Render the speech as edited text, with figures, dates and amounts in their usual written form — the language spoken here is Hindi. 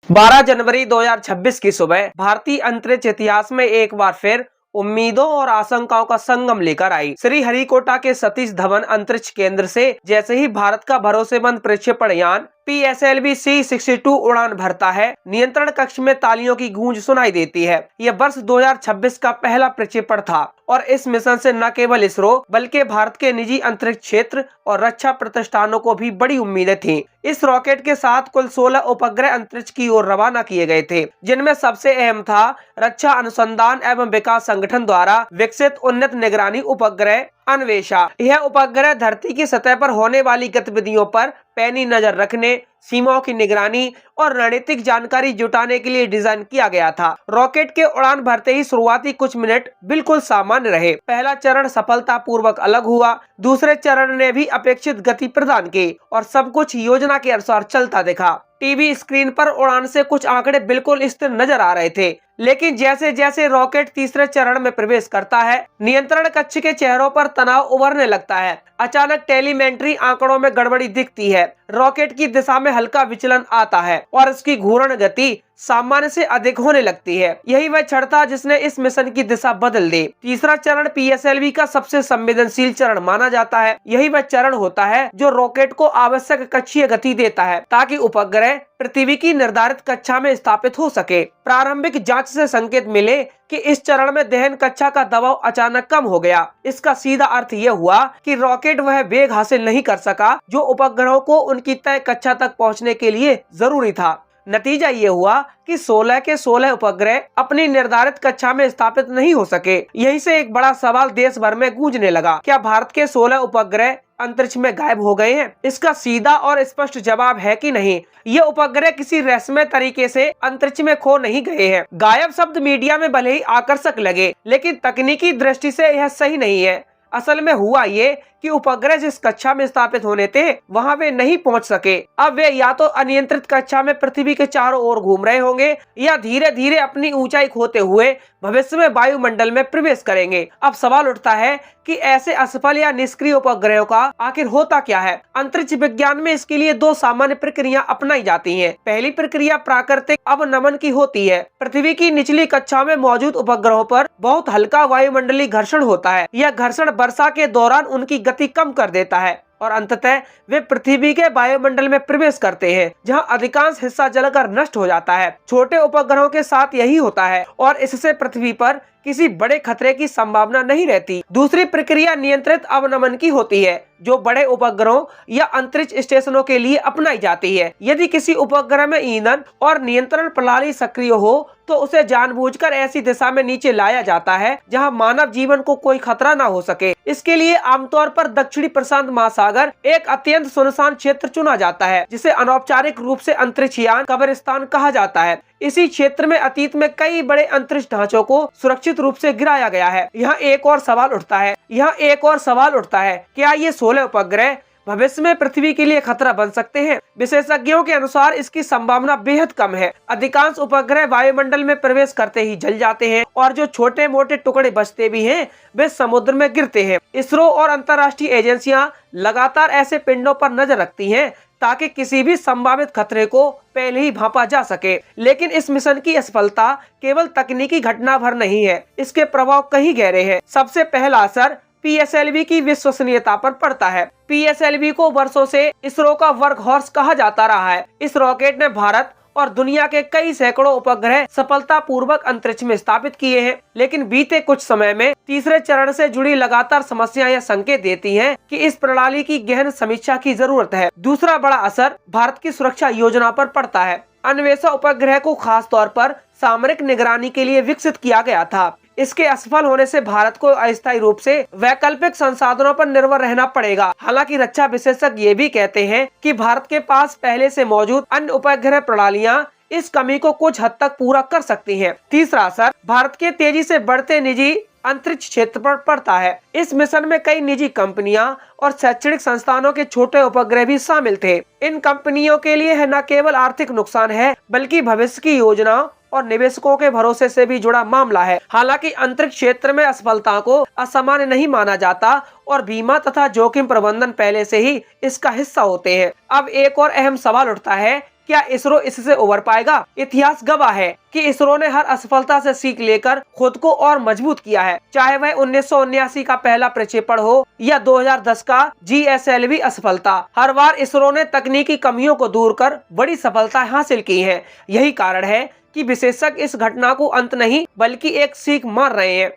12 जनवरी 2026 की सुबह भारतीय अंतरिक्ष इतिहास में एक बार फिर उम्मीदों और आशंकाओं का संगम लेकर आई। श्रीहरिकोटा के सतीश धवन अंतरिक्ष केंद्र से जैसे ही भारत का भरोसेमंद प्रक्षेपण यान PSLV C-62 उड़ान भरता है, नियंत्रण कक्ष में तालियों की गूंज सुनाई देती है। यह वर्ष 2026 का पहला प्रक्षेपण था और इस मिशन से न केवल इसरो बल्कि भारत के निजी अंतरिक्ष क्षेत्र और रक्षा प्रतिष्ठानों को भी बड़ी उम्मीदें थीं। इस रॉकेट के साथ कुल 16 उपग्रह अंतरिक्ष की ओर रवाना किए गए थे, जिनमें सबसे अहम था रक्षा अनुसंधान एवं विकास संगठन द्वारा विकसित उन्नत निगरानी उपग्रह अन्वेषा। यह उपग्रह धरती की सतह पर होने वाली गतिविधियों पर पैनी नजर रखने, सीमाओं की निगरानी और रणनीतिक जानकारी जुटाने के लिए डिजाइन किया गया था। रॉकेट के उड़ान भरते ही शुरुआती कुछ मिनट बिल्कुल सामान्य रहे। पहला चरण सफलतापूर्वक अलग हुआ, दूसरे चरण ने भी अपेक्षित गति प्रदान की और सब कुछ योजना के अनुसार चलता दिखा। टीवी स्क्रीन पर उड़ान से कुछ आंकड़े बिल्कुल स्थिर नजर आ रहे थे, लेकिन जैसे जैसे रॉकेट तीसरे चरण में प्रवेश करता है, नियंत्रण कक्ष के चेहरों पर तनाव उभरने लगता है। अचानक टेलीमेट्री आंकड़ों में गड़बड़ी दिखती है, रॉकेट की दिशा में हल्का विचलन आता है और इसकी घूर्ण गति सामान्य से अधिक होने लगती है। यही वह क्षण था जिसने इस मिशन की दिशा बदल दी। तीसरा चरण PSLV का सबसे संवेदनशील चरण माना जाता है। यही वह चरण होता है जो रॉकेट को आवश्यक कक्षीय गति देता है ताकि उपग्रह पृथ्वी की निर्धारित कक्षा में स्थापित हो सके। प्रारंभिक जांच से संकेत मिले कि इस चरण में दहन कक्षा का दबाव अचानक कम हो गया। इसका सीधा अर्थ यह हुआ कि रॉकेट वह वेग हासिल नहीं कर सका जो उपग्रहों को उनकी तय कक्षा तक पहुंचने के लिए जरूरी था। नतीजा ये हुआ कि 16 के 16 उपग्रह अपनी निर्धारित कक्षा में स्थापित नहीं हो सके। यहीं से एक बड़ा सवाल देश भर में गूंजने लगा, क्या भारत के 16 उपग्रह अंतरिक्ष में गायब हो गए हैं? इसका सीधा और स्पष्ट जवाब है कि नहीं। ये उपग्रह किसी रहस्यमय तरीके से अंतरिक्ष में खो नहीं गए हैं। गायब शब्द मीडिया में भले ही आकर्षक लगे, लेकिन तकनीकी दृष्टि से यह सही नहीं है। असल में हुआ ये कि उपग्रह जिस कक्षा में स्थापित होने थे वहां वे नहीं पहुंच सके। अब वे या तो अनियंत्रित कक्षा में पृथ्वी के चारों ओर घूम रहे होंगे या धीरे धीरे अपनी ऊंचाई खोते हुए भविष्य में वायुमंडल में प्रवेश करेंगे। अब सवाल उठता है कि ऐसे असफल या निष्क्रिय उपग्रहों का आखिर होता क्या है? अंतरिक्ष विज्ञान में इसके लिए दो सामान्य प्रक्रिया अपनाई जाती हैं। पहली प्रक्रिया प्राकृतिक अवनमन की होती है। पृथ्वी की निचली कक्षा में मौजूद उपग्रहों पर बहुत हल्का वायुमंडलीय घर्षण होता है। यह घर्षण वर्षा के दौरान उनकी गति कम कर देता है और अंततः वे पृथ्वी के वायुमंडल में प्रवेश करते हैं, जहां अधिकांश हिस्सा जलकर नष्ट हो जाता है। छोटे उपग्रहों के साथ यही होता है और इससे पृथ्वी पर किसी बड़े खतरे की संभावना नहीं रहती। दूसरी प्रक्रिया नियंत्रित अवनमन की होती है, जो बड़े उपग्रहों या अंतरिक्ष स्टेशनों के लिए अपनाई जाती है। यदि किसी उपग्रह में ईंधन और नियंत्रण प्रणाली सक्रिय हो तो उसे जानबूझकर ऐसी दिशा में नीचे लाया जाता है जहां मानव जीवन को कोई खतरा ना हो सके। इसके लिए आमतौर पर दक्षिणी प्रशांत महासागर एक अत्यंत सुनसान क्षेत्र चुना जाता है, जिसे अनौपचारिक रूप से अंतरिक्ष यान कब्रिस्तान कहा जाता है। इसी क्षेत्र में अतीत में कई बड़े अंतरिक्ष ढांचों को सुरक्षित रूप से गिराया गया है। यहाँ एक और सवाल उठता है, क्या ये 16 उपग्रह भविष्य में पृथ्वी के लिए खतरा बन सकते हैं? विशेषज्ञों के अनुसार इसकी संभावना बेहद कम है। अधिकांश उपग्रह वायुमंडल में प्रवेश करते ही जल जाते हैं और जो छोटे मोटे टुकड़े बचते भी हैं वे समुद्र में गिरते हैं। इसरो और अंतर्राष्ट्रीय एजेंसियां लगातार ऐसे पिंडों पर नजर रखती हैं ताकि किसी भी संभावित खतरे को पहले ही भांपा जा सके। लेकिन इस मिशन की असफलता केवल तकनीकी घटना भर नहीं है, इसके प्रभाव कहीं गहरे हैं। सबसे पहला असर PSLV की विश्वसनीयता पर पड़ता है। PSLV को वर्षों से इसरो का वर्कहॉर्स कहा जाता रहा है। इस रॉकेट ने भारत और दुनिया के कई सैकड़ों उपग्रह सफलतापूर्वक अंतरिक्ष में स्थापित किए हैं, लेकिन बीते कुछ समय में तीसरे चरण से जुड़ी लगातार समस्याएं यह संकेत देती हैं कि इस प्रणाली की गहन समीक्षा की जरूरत है। दूसरा बड़ा असर भारत की सुरक्षा योजना पर पड़ता है। अन्वेषा उपग्रह को खास तौर पर सामरिक निगरानी के लिए विकसित किया गया था। इसके असफल होने से भारत को अस्थायी रूप से वैकल्पिक संसाधनों पर निर्भर रहना पड़ेगा। हालांकि रक्षा विशेषज्ञ ये भी कहते हैं कि भारत के पास पहले से मौजूद अन्य उपग्रह प्रणालियां इस कमी को कुछ हद तक पूरा कर सकती हैं। तीसरा असर भारत के तेजी से बढ़ते निजी अंतरिक्ष क्षेत्र पर पड़ता है। इस मिशन में कई निजी कंपनियां और शैक्षणिक संस्थानों के छोटे उपग्रह भी शामिल थे। इन कंपनियों के लिए है न केवल आर्थिक नुकसान है, बल्कि भविष्य की योजना और निवेशकों के भरोसे से भी जुड़ा मामला है। हालांकि अंतरिक्ष क्षेत्र में असफलता को असामान्य नहीं माना जाता और बीमा तथा जोखिम प्रबंधन पहले से ही इसका हिस्सा होते हैं। अब एक और अहम सवाल उठता है क्या इसरो इससे उबर पाएगा? इतिहास गवाह है कि इसरो ने हर असफलता से सीख लेकर खुद को और मजबूत किया है। चाहे वह 1979 का पहला प्रक्षेपण हो या 2010 का GSLV असफलता, हर बार इसरो ने तकनीकी कमियों को दूर कर बड़ी सफलता हासिल की है। यही कारण है कि विशेषज्ञ इस घटना को अंत नहीं बल्कि एक सीख मान रहे हैं।